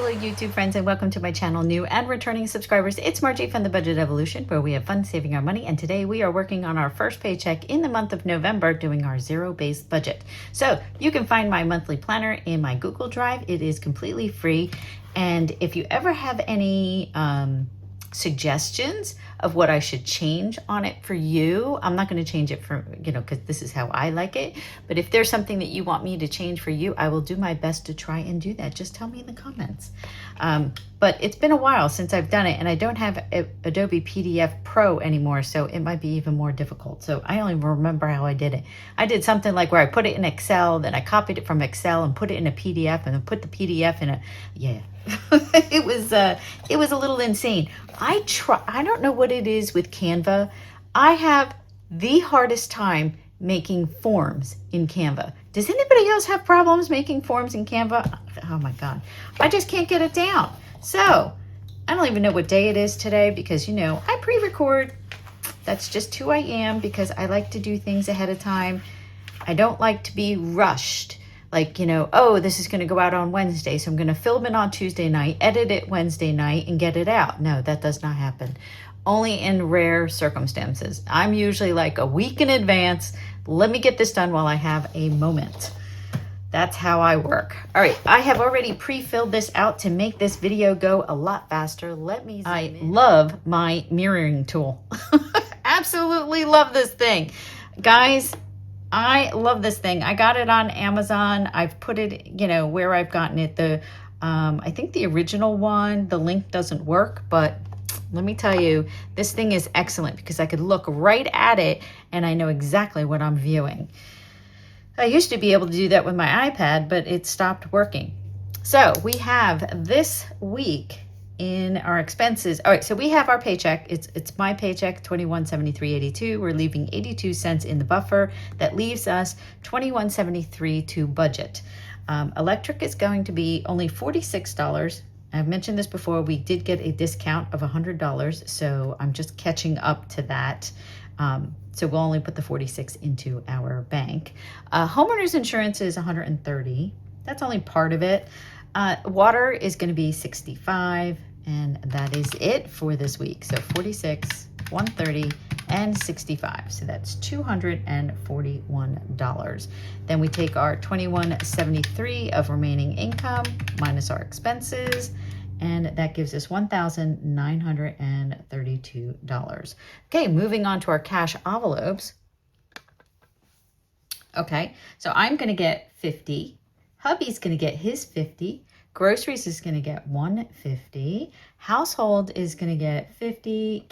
Hello YouTube friends, and welcome to my channel, new and returning subscribers. It's Margie from the Budget Evolution, where we have fun saving our money, and today we are working on our first paycheck in the month of November, doing our zero-based budget. So you can find my monthly planner in my Google Drive. It is completely free, and if you ever have any suggestions of what I should change on it for you, I'm not going to change it for, because this is how I like it. But if there's something that you want me to change for you, I will do my best to try and do that. Just tell me in the comments. But it's been a while since I've done it, and I don't have Adobe PDF Pro anymore, so it might be even more difficult. So I don't even remember how I did it. I did something like where I put it in Excel, then I copied it from Excel and put it in a PDF, and then put the PDF in a, it was a little insane. I don't know what it is with Canva. I have the hardest time making forms in Canva. Does anybody else have problems making forms in Canva? Oh my God, I just can't get it down. So I don't even know what day it is today, because I pre-record. That's just who I am, because I like to do things ahead of time. I don't like to be rushed. Like, oh, this is going to go out on Wednesday, so I'm going to film it on Tuesday night, edit it Wednesday night, and get it out. No, that does not happen. Only in rare circumstances. I'm usually like a week in advance. Let me get this done while I have a moment. That's how I work. All right, I have already pre-filled this out to make this video go a lot faster. I love my mirroring tool. Absolutely love this thing. Guys, I love this thing. I got it on Amazon. I've put it, where I've gotten it. I think the original one, the link doesn't work, but let me tell you, this thing is excellent because I could look right at it and I know exactly what I'm viewing. I used to be able to do that with my iPad, but it stopped working. So we have this week in our expenses. All right, so we have our paycheck. It's my paycheck, $21.73.82. We're leaving 82 cents in the buffer. That leaves us $21.73 to budget. Electric is going to be only $46. I've mentioned this before. We did get a discount of $100, so I'm just catching up to that. So we'll only put the 46 into our bank. Homeowners insurance is $130. That's only part of it. Water is going to be $65, and that is it for this week. So 46, 130, and 65. So that's $241. Then we take our $21.73 of remaining income minus our expenses, and that gives us $1,932. Okay, moving on to our cash envelopes. Okay, so I'm going to get 50. Hubby's going to get his 50. Groceries is going to get $150. Household is going to get 50.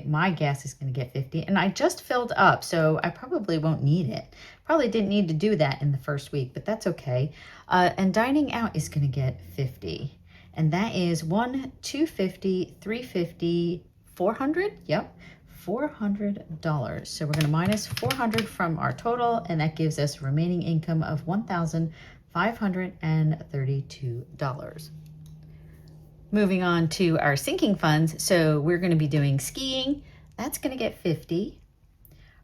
My gas is going to get 50. And I just filled up, so I probably won't need it. Probably didn't need to do that in the first week, but that's okay. And dining out is going to get 50. And that is $250, $350, $400. Yep. $400. So we're going to minus $400 from our total, and that gives us remaining income of $1,532. Moving on to our sinking funds. So we're going to be doing skiing. That's going to get 50.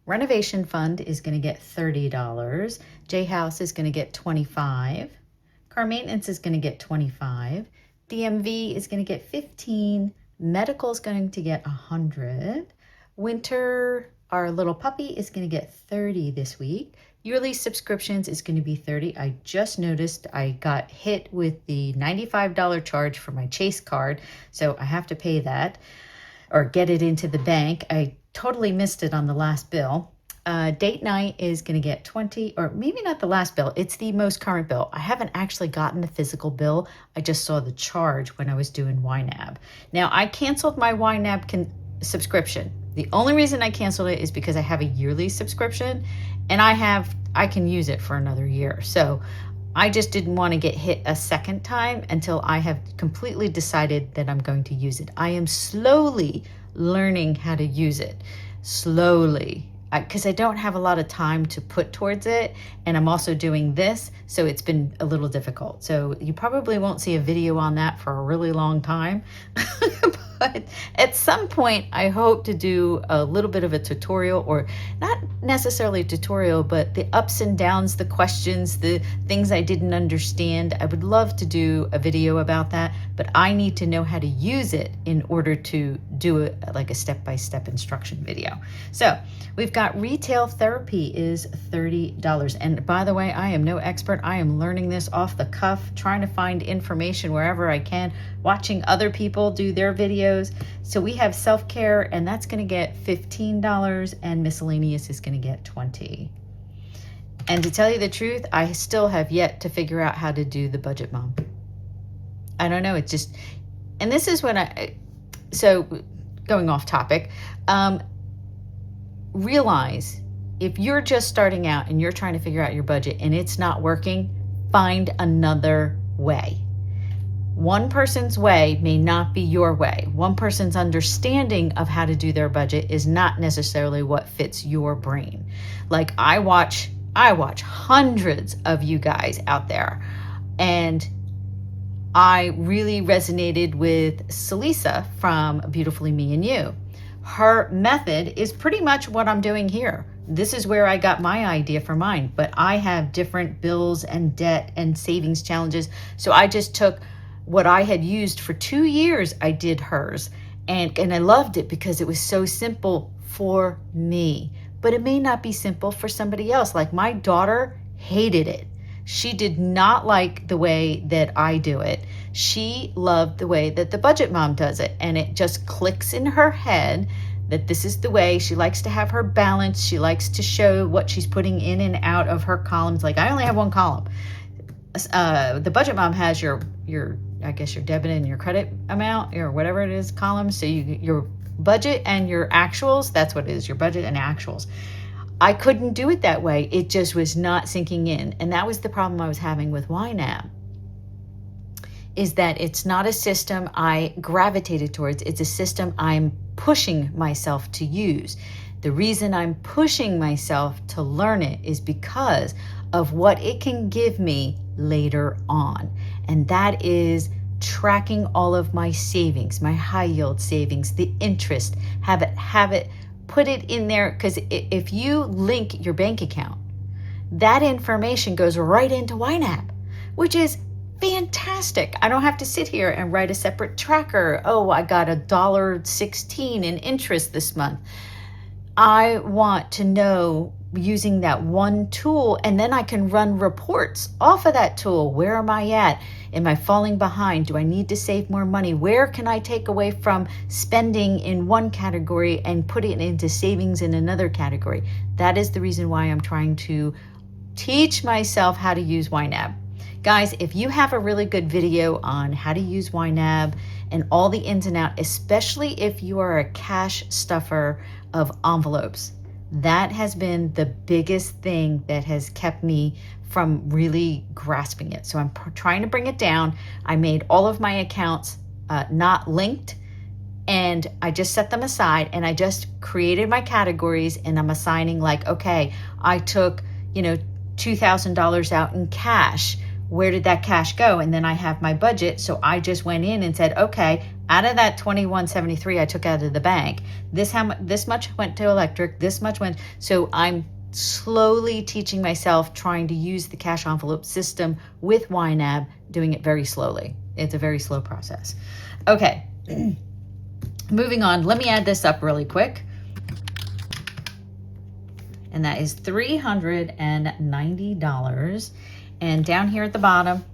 Renovation fund is going to get $30. J-House is going to get 25. Car maintenance is going to get 25. DMV is going to get 15. Medical is going to get 100. Winter, our little puppy, is going to get 30 this week. Yearly subscriptions is going to be 30. I just noticed I got hit with the $95 charge for my Chase card, so I have to pay that or get it into the bank. I totally missed it on the last bill. Date night is going to get 20, or maybe not the last bill. It's the most current bill. I haven't actually gotten the physical bill. I just saw the charge when I was doing YNAB. Now, I canceled my YNAB subscription. The only reason I canceled it is because I have a yearly subscription, and I can use it for another year. So I just didn't want to get hit a second time until I have completely decided that I'm going to use it. I am slowly learning how to use it. Slowly. Because I don't have a lot of time to put towards it, and I'm also doing this, so it's been a little difficult. So you probably won't see a video on that for a really long time. But at some point, I hope to do a little bit of a tutorial, or not necessarily a tutorial, but the ups and downs, the questions, the things I didn't understand. I would love to do a video about that, but I need to know how to use it in order to do like a step-by-step instruction video. So we've got retail therapy is $30. And by the way, I am no expert. I am learning this off the cuff, trying to find information wherever I can, watching other people do their videos. So we have self-care, and that's going to get $15, and miscellaneous is going to get $20. And to tell you the truth, I still have yet to figure out how to do the budget mom. I don't know. It's just, and this is when so going off topic, realize if you're just starting out and you're trying to figure out your budget and it's not working, find another way. One person's way may not be your way. One person's understanding of how to do their budget is not necessarily what fits your brain. Like I watch hundreds of you guys out there, and I really resonated with Celisa from Beautifully Me and You. Her method is pretty much what I'm doing here. This is where I got my idea for mine, but I have different bills and debt and savings challenges. So I just took what I had used for 2 years. I did hers, and I loved it because it was so simple for me, but it may not be simple for somebody else. Like my daughter hated it. She did not like the way that I do it. She loved the way that the budget mom does it, and it just clicks in her head that this is the way. She likes to have her balance. She likes to show what she's putting in and out of her columns. Like I only have one column. The budget mom has your I guess your debit and your credit amount, or whatever it is, columns. So your budget and your actuals, that's what it is, your budget and actuals. I couldn't do it that way. It just was not sinking in. And that was the problem I was having with YNAB, is that it's not a system I gravitated towards. It's a system I'm pushing myself to use. The reason I'm pushing myself to learn it is because of what it can give me later on. And that is tracking all of my savings, my high yield savings, the interest, have it, put it in there. Because if you link your bank account, that information goes right into YNAB, which is fantastic. I don't have to sit here and write a separate tracker. Oh, I got $1.16 in interest this month. I want to know using that one tool, and then I can run reports off of that tool. Where am I at? Am I falling behind? Do I need to save more money? Where can I take away from spending in one category and put it into savings in another category? That is the reason why I'm trying to teach myself how to use YNAB. Guys, if you have a really good video on how to use YNAB and all the ins and outs, especially if you are a cash stuffer of envelopes, that has been the biggest thing that has kept me from really grasping it. So I'm trying to bring it down. I made all of my accounts not linked, and I just set them aside, and I just created my categories, and I'm assigning like, okay, I took, $2,000 out in cash. Where did that cash go? And then I have my budget. So I just went in and said, okay, out of that $21.73 I took out of the bank, this much went to electric, this much went. So I'm slowly teaching myself, trying to use the cash envelope system with YNAB, doing it very slowly. It's a very slow process. Okay, moving on. Let me add this up really quick. And that is $390. And down here at the bottom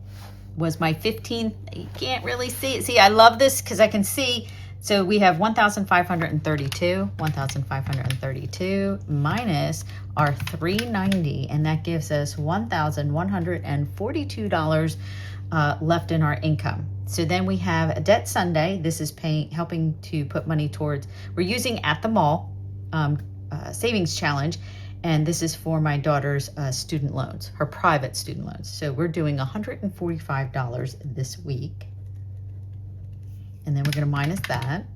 was my 15. You can't really see it. See, I love this because I can see. So we have 1,532 minus our 390, and that gives us $1,142 left in our income. So then we have a Debt Sunday. This is helping to put money towards, we're using At the Mall savings challenge. And this is for my daughter's student loans, her private student loans. So we're doing $145 this week. And then we're going to minus that.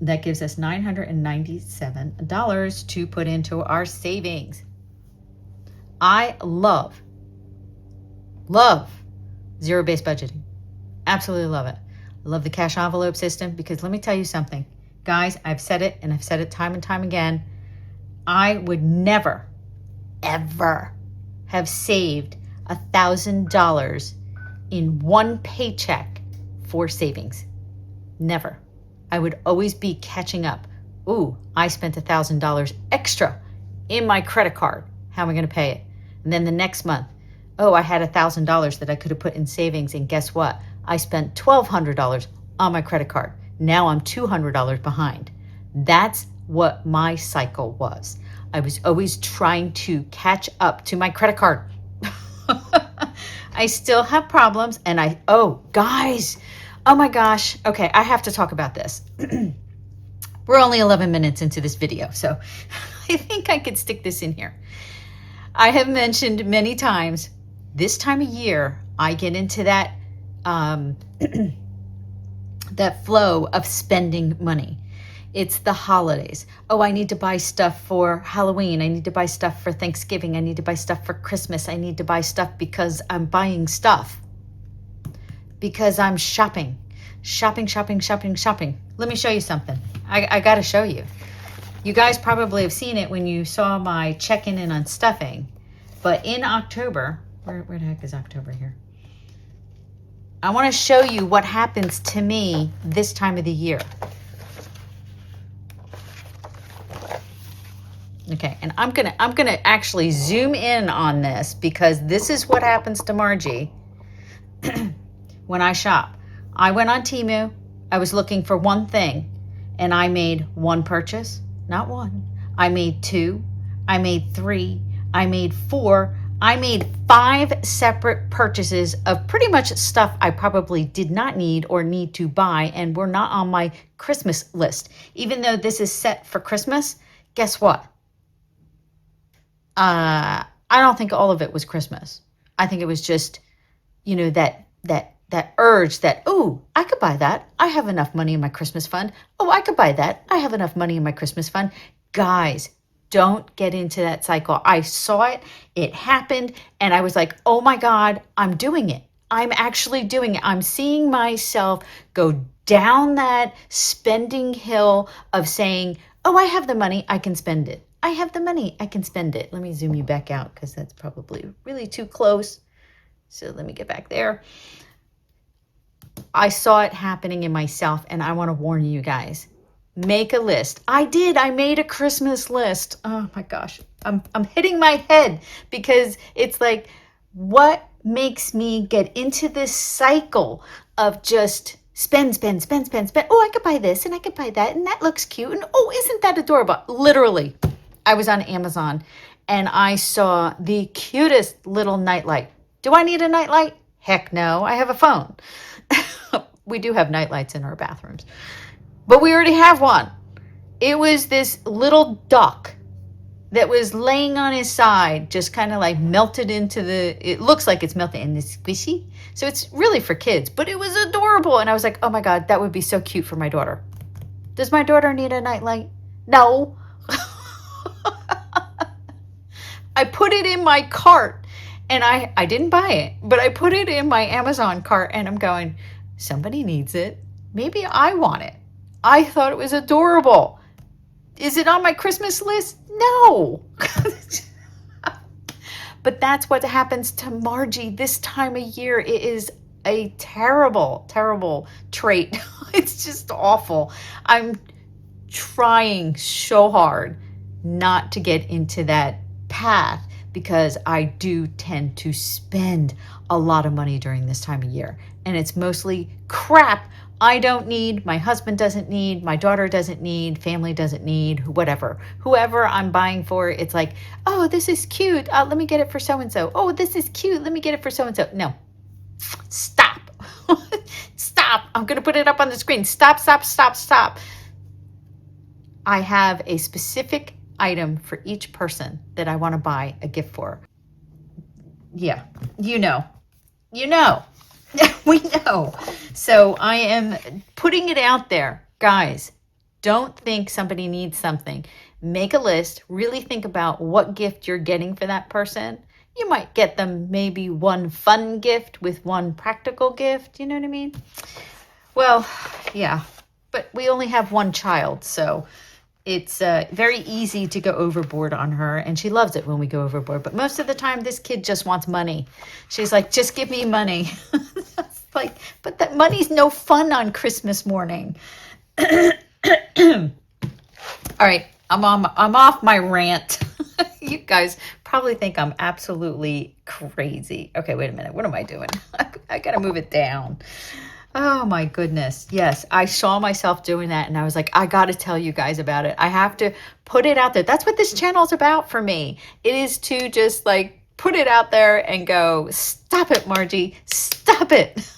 That gives us $997 to put into our savings. I love zero-based budgeting. Absolutely love it. I love the cash envelope system because let me tell you something. Guys, I've said it and I've said it time and time again. I would never, ever have saved $1,000 in one paycheck for savings. Never. I would always be catching up. Ooh, I spent $1,000 extra in my credit card. How am I going to pay it? And then the next month, oh, I had $1,000 that I could have put in savings. And guess what? I spent $1,200 on my credit card. Now I'm $200 behind. That's what my cycle was. I was always trying to catch up to my credit card. I still have problems and oh guys, oh my gosh. Okay, I have to talk about this. We're only 11 minutes into this video, so I think I could stick this in here. I have mentioned many times, this time of year, I get into that that flow of spending money. It's the holidays. Oh, I need to buy stuff for Halloween. I need to buy stuff for Thanksgiving. I need to buy stuff for Christmas. I need to buy stuff because I'm buying stuff. Because I'm shopping. Shopping. Let me show you something. I got to show you. You guys probably have seen it when you saw my check-in and on stuffing. But in October, where the heck is October here? I want to show you what happens to me this time of the year. Okay, and I'm gonna actually zoom in on this because this is what happens to Margie when I shop. I went on Temu. I was looking for one thing, and I made one purchase. Not one. I made two. I made three. I made four. I made 5 separate purchases of pretty much stuff I probably did not need or need to buy and were not on my Christmas list. Even though this is set for Christmas, guess what? I don't think all of it was Christmas. I think it was just, you know, that urge that, oh, I could buy that. I have enough money in my Christmas fund. Oh, I could buy that. I have enough money in my Christmas fund. Guys, don't get into that cycle. I saw it. It happened. And I was like, oh my God, I'm doing it. I'm actually doing it. I'm seeing myself go down that spending hill of saying, oh, I have the money. I can spend it. I have the money. I can spend it. Let me zoom you back out because that's probably really too close. So let me get back there. I saw it happening in myself and I want to warn you guys. Make a list. I did. I made a Christmas list. Oh my gosh. I'm hitting my head because it's like, what makes me get into this cycle of just spend. Oh, I could buy this and I could buy that and that looks cute. And oh, isn't that adorable? Literally, I was on Amazon and I saw the cutest little nightlight. Do I need a nightlight? Heck no. I have a phone. We do have nightlights in our bathrooms. But we already have one. It was this little duck that was laying on his side, just kind of like melted into it looks like it's melted and it's squishy. So it's really for kids, but it was adorable. And I was like, oh my God, that would be so cute for my daughter. Does my daughter need a nightlight? No. I put it in my cart and I didn't buy it, but I put it in my Amazon cart and I'm going, somebody needs it. Maybe I want it. I thought it was adorable. Is it on my Christmas list? No. But that's what happens to Margie this time of year. It is a terrible, terrible trait. It's just awful. I'm trying so hard not to get into that path because I do tend to spend a lot of money during this time of year. And it's mostly crap I don't need, my husband doesn't need, my daughter doesn't need, family doesn't need, whatever. Whoever I'm buying for, it's like, oh, this is cute. Let me get it for so-and-so. Oh, this is cute. Let me get it for so-and-so. No. Stop. Stop. I'm going to put it up on the screen. Stop. I have a specific item for each person that I want to buy a gift for. Yeah, you know. We know. So I am putting it out there. Guys, don't think somebody needs something. Make a list. Really think about what gift you're getting for that person. You might get them maybe one fun gift with one practical gift. You know what I mean? Well, yeah, but we only have one child, so it's very easy to go overboard on her, and she loves it when we go overboard. But most of the time, this kid just wants money. She's like, just give me money. Like, but that money's no fun on Christmas morning. All right, I'm off my rant. You guys probably think I'm absolutely crazy. Okay, wait a minute. What am I doing? I gotta move it down. Oh my goodness. Yes, I saw myself doing that and I was like, I got to tell you guys about it. I have to put it out there. That's what this channel is about for me. It is to just like put it out there and go, stop it, Margie. Stop it.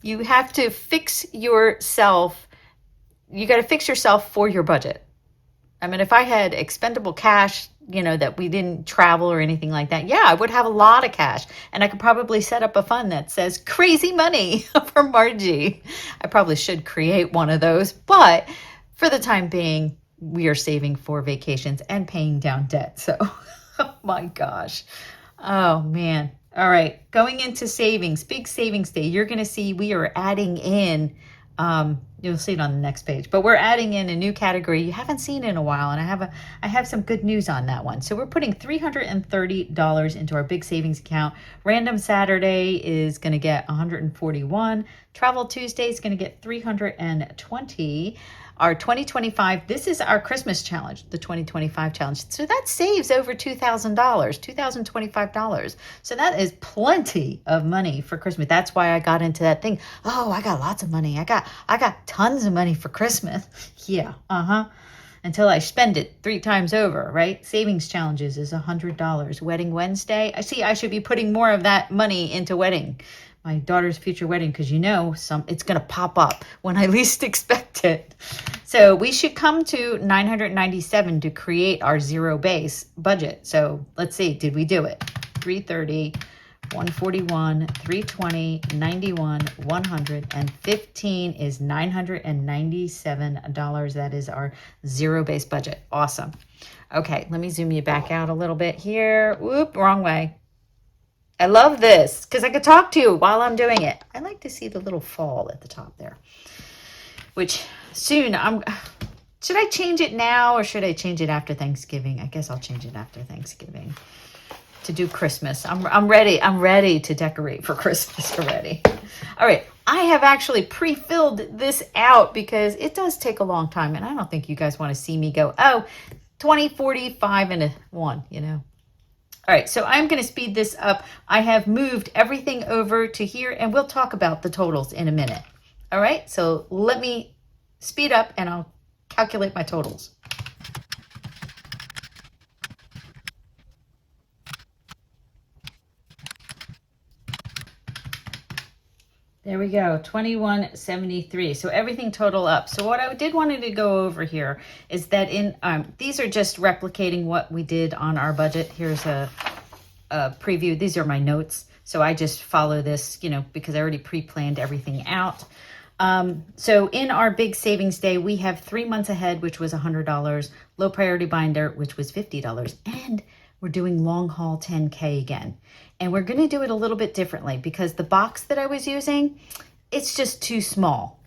You have to fix yourself. You got to fix yourself for your budget. I mean, if I had expendable cash, that we didn't travel or anything like that, yeah, I would have a lot of cash. And I could probably set up a fund that says crazy money for Margie. I probably should create one of those. But for the time being, we are saving for vacations and paying down debt. So, oh my gosh. Oh, man. All right. Going into savings, big savings day. You're going to see we are adding in you'll see it on the next page, but we're adding in a new category you haven't seen in a while, and I have some good news on that one. So we're putting $330 into our big savings account. Random Saturday is going to get 141. Travel Tuesday is going to get 320. Our 2025, this is our Christmas challenge, the 2025 challenge. So that saves over $2,000, $2,025. So that is plenty of money for Christmas. That's why I got into that thing. Oh, I got lots of money. I got tons of money for Christmas. Yeah, until I spend it 3 times over, right? Savings challenges is $100. Wedding Wednesday. I should be putting more of that money into my daughter's future wedding, because it's going to pop up when I least expect it. So we should come to 997 to create our zero base budget. So let's see, did we do it? 330, 141, 320, 91, 100, and 15 is $997. That is our zero base budget. Awesome. Okay, let me zoom you back out a little bit here. Whoop, wrong way. I love this because I could talk to you while I'm doing it. I like to see the little fall at the top there, which soon should I change it now or should I change it after Thanksgiving? I guess I'll change it after Thanksgiving to do Christmas. I'm ready. I'm ready to decorate for Christmas already. All right. I have actually pre-filled this out because it does take a long time. And I don't think you guys want to see me go, 20, 45 and a 1, All right, so I'm going to speed this up. I have moved everything over to here, and we'll talk about the totals in a minute. All right, so let me speed up, and I'll calculate my totals. There we go, 2173. So everything total up. So what I did wanted to go over here is that these are just replicating what we did on our budget. Here's a preview. These are my notes. So I just follow this, because I already pre-planned everything out. So in our big savings day, we have 3 months ahead, which was $100, low priority binder, which was $50, and we're doing long haul 10K again. And we're going to do it a little bit differently because the box that I was using, it's just too small.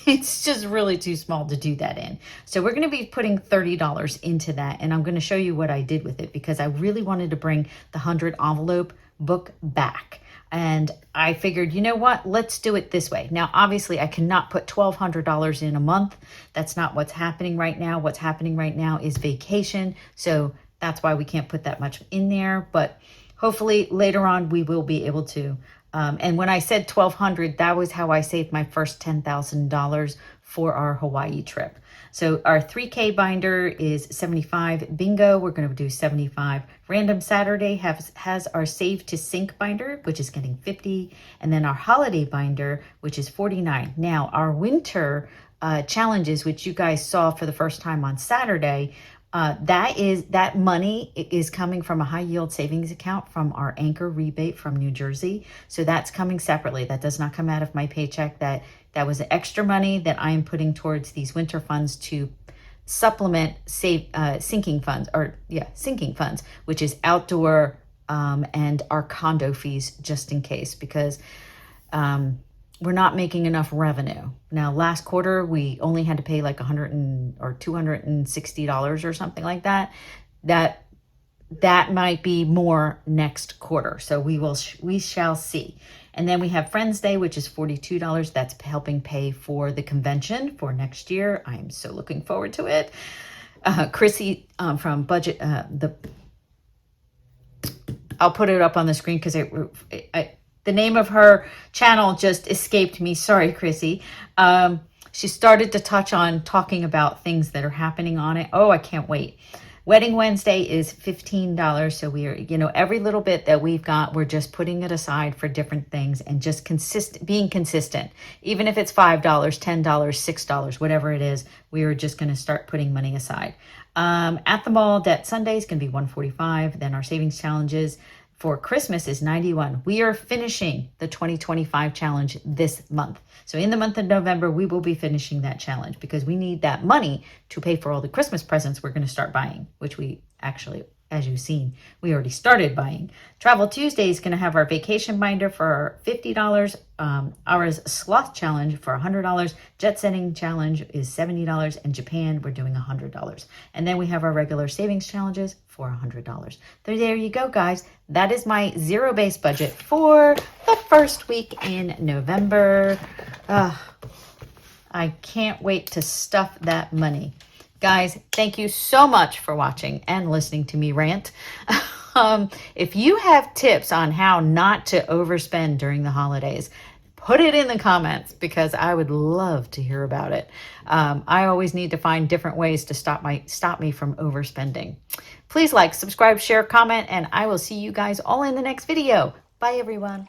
It's just really too small to do that in. So we're going to be putting $30 into that. And I'm going to show you what I did with it because I really wanted to bring the 100 envelope book back. And I figured, you know what, let's do it this way. Now, obviously, I cannot put $1,200 in a month. That's not what's happening right now. What's happening right now is vacation. So that's why we can't put that much in there. But hopefully later on, we will be able to. And when I said $1,200, that was how I saved my first $10,000 for our Hawaii trip. So our 3K binder is 75. Bingo, we're going to do 75. Random Saturday has our Save to Sync binder, which is getting 50. And then our holiday binder, which is 49. Now, our winter challenges, which you guys saw for the first time on Saturday, that money is coming from a high yield savings account from our anchor rebate from New Jersey. So that's coming separately. That does not come out of my paycheck. That was extra money that I am putting towards these winter funds to supplement sinking funds, which is outdoor and our condo fees just in case, because we're not making enough revenue. Now, last quarter, we only had to pay like or $260 or something like that. That might be more next quarter. So we shall see. And then we have Friends Day, which is $42. That's helping pay for the convention for next year. I am so looking forward to it. Chrissy from Budget, I'll put it up on the screen because the name of her channel just escaped me. Sorry, Chrissy. She started to talking about things that are happening on it. Oh, I can't wait. Wedding Wednesday is $15. So we are, every little bit that we've got, we're just putting it aside for different things and just being consistent. Even if it's $5, $10, $6, whatever it is, we are just going to start putting money aside. At the mall, Debt Sunday is going to be $145. Then our savings challenges for Christmas is $91. We are finishing the 2025 challenge this month. So in the month of November, we will be finishing that challenge because we need that money to pay for all the Christmas presents we're going to start buying, which we actually, as you've seen, we already started buying. Travel Tuesday is going to have our vacation binder for $50. Our sloth challenge for $100. Jet setting challenge is $70. And Japan, we're doing $100. And then we have our regular savings challenges for $100. There you go, guys. That is my zero-based budget for the first week in November. I can't wait to stuff that money. Guys, thank you so much for watching and listening to me rant. If you have tips on how not to overspend during the holidays, put it in the comments because I would love to hear about it. I always need to find different ways to stop me from overspending. Please like, subscribe, share, comment, and I will see you guys all in the next video. Bye, everyone.